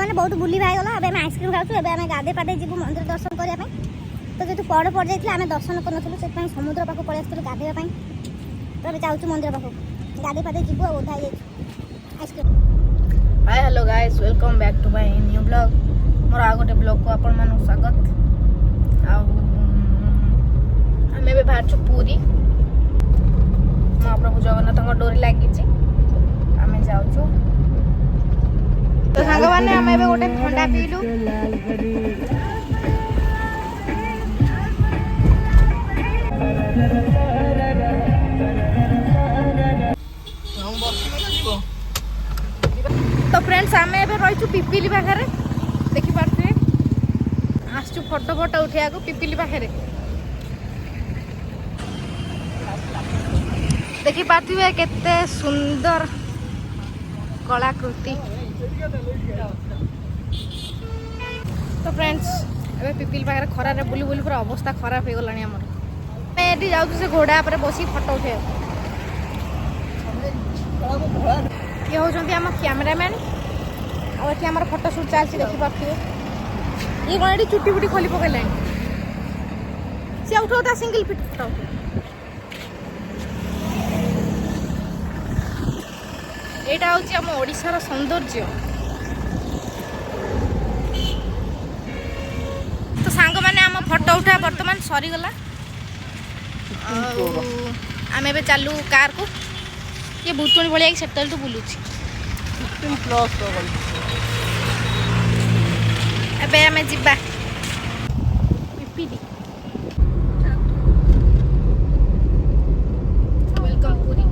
मैंने बहुत बुली भाई गला अब आइसक्रीम खाऊँ एवं गाधे पाधे जीव मंदिर दर्शन करने तो जेहतु पड़ पड़ जाइए आम दर्शन करूँ से समुद्र पाक पलि आसलु गाधेवा तो अभी जाऊँ मंदिर पाक गाधे पाधे जीव ओधा ice cream. Hi hello guys welcome back to my new blog मोर आ गोटे ब्लॉग को आपण मानू स्वागत। आम ए बाहर पूरी महाप्रभु जगन्नाथ डोरी लगी आम जाऊँ तो सांग मैंने आम ए गोटे ठंडा पीलु तो फ्रेंड्स आम ए रही पिपिली पाखे देखिपे आसचु फोटो फोटो उठा पिपिली पाखे देखिपे केते सुंदर कलाकृति। तो फ्रेंड्स ए पिपिली पाखे खरारे बुली बुली पूरा अवस्था खराब हो गलानी आमर ये जाऊँ से घोड़ा पर बस फोटो उठे ये होती आम कैमेरामैन आम फोटो सुट चलती देखिपे ये कौन ये चुटी फुटी खोली पकड़ सी उठाता सिंगल फिट फोटो यहाँ हूँ आम ओडिशार सौंदर्य। तो सांग मैंने आम फोटो उठा बर्तमान सरीगला आम ए चलू कार को ये भूतुणी भाई सेतल तो बुलूची एबे आम जीवा पिपिली वेलकम पूरी।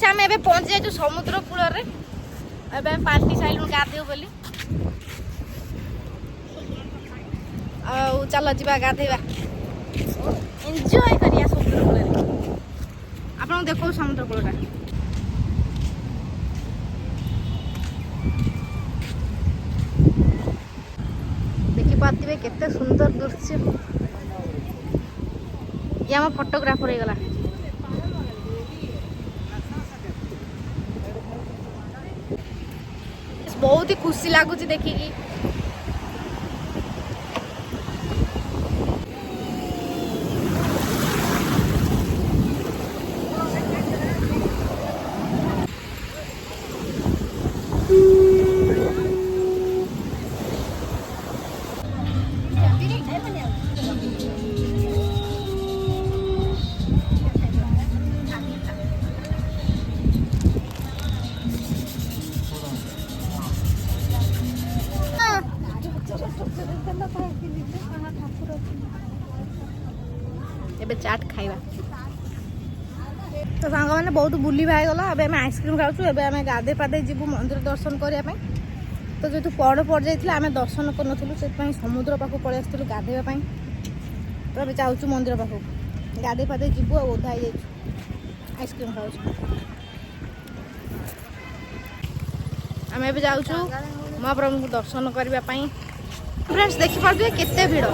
आम ए पहुंच जाइए समुद्र कूल पार्टी साइलु गाधे बोली चल जा गाधेवा एंजॉय करिया समुद्र कूल आपन देखो समुद्र कूलटा देखिपे केते सुंदर दृश्य ये आम फोटोग्राफर हो गला बहुत ही खुशी लगुच देखिकी एबे चाट खाइबा। तो सांग मैंने बहुत बुली भाई गला अब आम आइसक्रीम खाऊँ एवं गाधे पाधे जीव मंदिर दर्शन करने तो जेहतु पड़ पड़ जाइए आम दर्शन करूँ से समुद्र पाक पलि आसलु गाधेवा तो अभी जाऊँ मंदिर पाक गाधे पाधे जीव ओधा आइसक्रीम खाऊँ आम ए जाऊँ महाप्रभु दर्शन करने फ्रेंड्स देखिपे केते भीड़